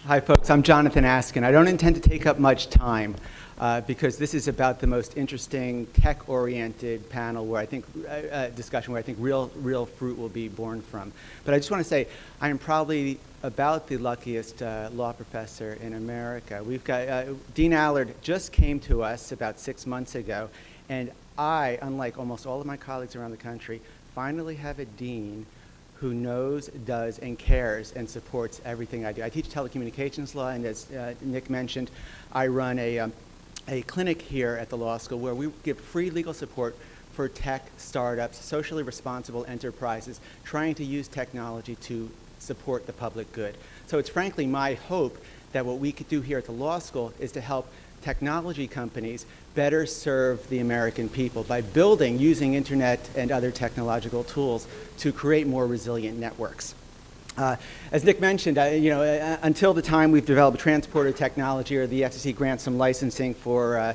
Hi, folks. I'm Jonathan Askin. I don't intend to take up much time because this is about the most interesting tech-oriented panel where I think discussion where I think real fruit will be born from. But I just want to say I am probably about the luckiest law professor in America. We've got Dean Allard just came to us about 6 months ago, and I, unlike almost all of my colleagues around the country, finally have a dean who knows, does, and cares and supports everything I do. I teach telecommunications law, and as Nick mentioned, I run a clinic here at the law school where we give free legal support for tech startups, socially responsible enterprises, trying to use technology to support the public good. So it's frankly my hope that what we could do here at the law school is to help technology companies better serve the American people by building, using internet and other technological tools to create more resilient networks. As Nick mentioned, until the time we've developed transporter technology or the FCC grants some licensing for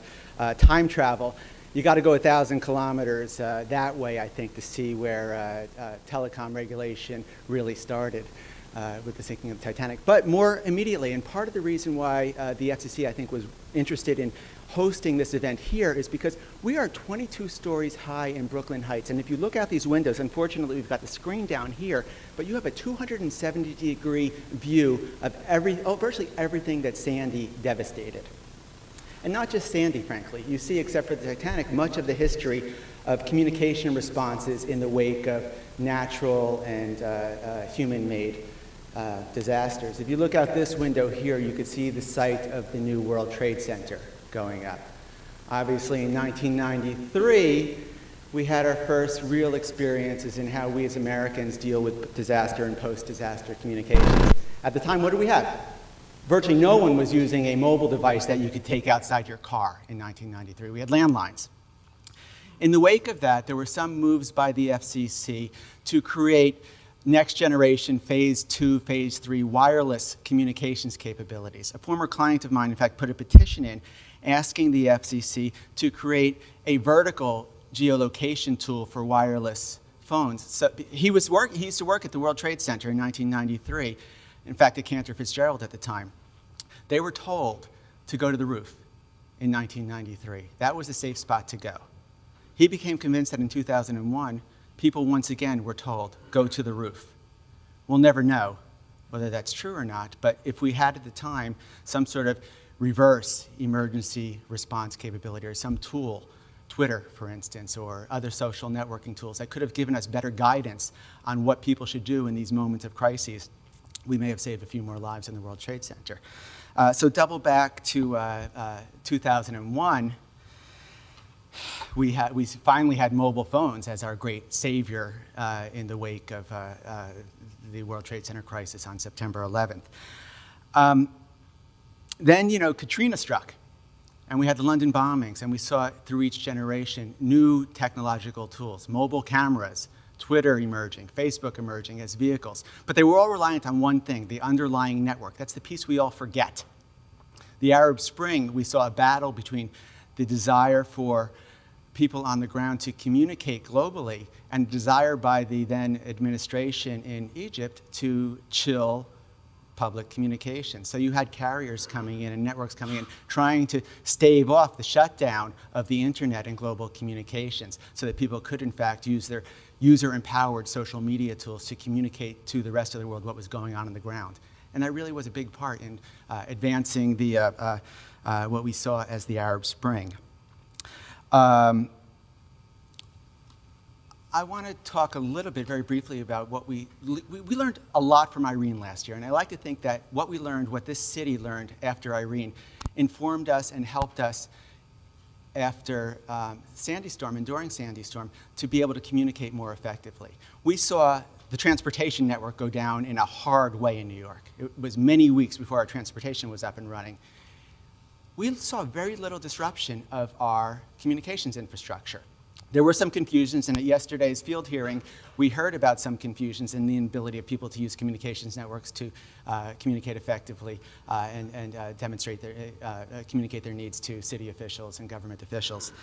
time travel, you got to go 1,000 kilometers that way, I think, to see where telecom regulation really started with the sinking of the Titanic. But more immediately, and part of the reason why the FCC, I think, was interested in hosting this event here is because we are 22 stories high in Brooklyn Heights. And if you look out these windows, unfortunately, we've got the screen down here, but you have a 270-degree view of virtually everything that Sandy devastated. And not just Sandy, frankly. You see, except for the Titanic, much of the history of communication responses in the wake of natural and human-made disasters. If you look out this window here, you could see the site of the new World Trade Center going up. Obviously, in 1993, we had our first real experiences in how we as Americans deal with disaster and post-disaster communications. At the time, what did we have? Virtually no one was using a mobile device that you could take outside your car in 1993. We had landlines. In the wake of that, there were some moves by the FCC to create next generation phase 2, phase 3 wireless communications capabilities. A former client of mine, in fact, put a petition in asking the FCC to create a vertical geolocation tool for wireless phones. So he used to work at the World Trade Center in 1993, in fact, at Cantor Fitzgerald at the time. They were told to go to the roof in 1993. That was a safe spot to go. He became convinced that in 2001, people once again were told, go to the roof. We'll never know whether that's true or not, but if we had at the time some sort of reverse emergency response capability or some tool, Twitter, for instance, or other social networking tools that could have given us better guidance on what people should do in these moments of crises, we may have saved a few more lives in the World Trade Center. So double back to 2001, we finally had mobile phones as our great savior in the wake of the World Trade Center crisis on September 11th. Then, Katrina struck, and we had the London bombings, and we saw through each generation new technological tools, mobile cameras, Twitter emerging, Facebook emerging as vehicles. But they were all reliant on one thing, the underlying network. That's the piece we all forget. The Arab Spring, we saw a battle between the desire for people on the ground to communicate globally and desire by the then administration in Egypt to chill public communication. So you had carriers coming in and networks coming in trying to stave off the shutdown of the internet and global communications so that people could in fact use their user-empowered social media tools to communicate to the rest of the world what was going on the ground. And that really was a big part in advancing the, what we saw as the Arab Spring. I want to talk a little bit, very briefly, about what we learned a lot from Irene last year. And I like to think that what we learned, what this city learned after Irene, informed us and helped us after Sandy Storm and during Sandy Storm to be able to communicate more effectively. We saw the transportation network go down in a hard way in New York. It was many weeks before our transportation was up and running. We saw very little disruption of our communications infrastructure. There were some confusions, and at yesterday's field hearing, we heard about some confusions in the inability of people to use communications networks to communicate effectively and demonstrate communicate their needs to city officials and government officials.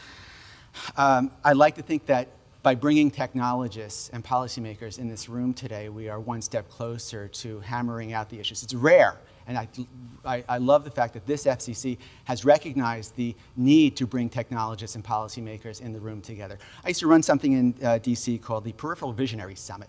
I like to think that by bringing technologists and policymakers in this room today, we are one step closer to hammering out the issues. It's rare And I love the fact that this FCC has recognized the need to bring technologists and policymakers in the room together. I used to run something in DC called the Peripheral Visionary Summit.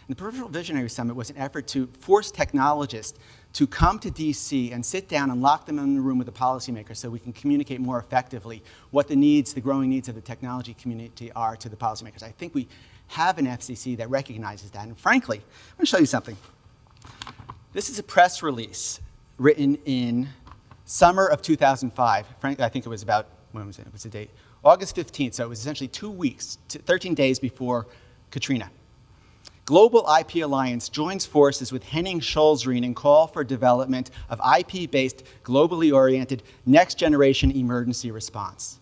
And the Peripheral Visionary Summit was an effort to force technologists to come to DC and sit down and lock them in the room with the policymakers so we can communicate more effectively what the needs, the growing needs of the technology community are to the policymakers. I think we have an FCC that recognizes that. And frankly, I'm going to show you something. This is a press release written in summer of 2005. Frankly, I think it was about, when was it? What's the date? August 15th, so it was essentially 2 weeks, 13 days before Katrina. Global IP Alliance joins forces with Henning Scholzreen in call for development of IP-based, globally oriented, next-generation emergency response.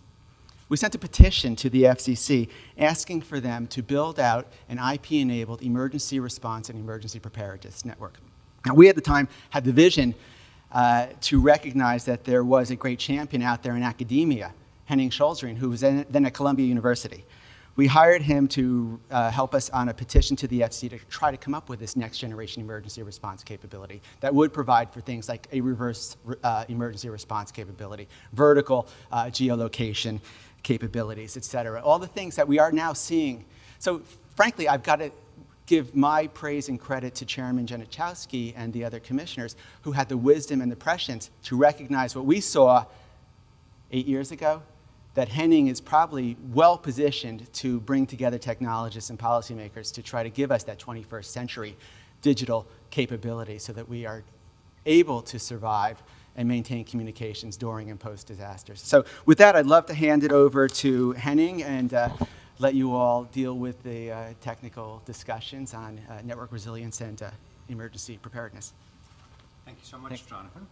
We sent a petition to the FCC asking for them to build out an IP-enabled emergency response and emergency preparedness network. Now, we at the time had the vision to recognize that there was a great champion out there in academia, Henning Scholzreen, who was then at Columbia University. We hired him to help us on a petition to the FCC to try to come up with this next generation emergency response capability that would provide for things like a reverse emergency response capability, vertical geolocation capabilities, et cetera. All the things that we are now seeing. So frankly, I've got to give my praise and credit to Chairman Janichowski and the other commissioners who had the wisdom and the prescience to recognize what we saw 8 years ago, that Henning is probably well positioned to bring together technologists and policymakers to try to give us that 21st century digital capability so that we are able to survive and maintain communications during and post disasters. So with that, I'd love to hand it over to Henning and let you all deal with the technical discussions on network resilience and emergency preparedness. Thank you so much, Jonathan.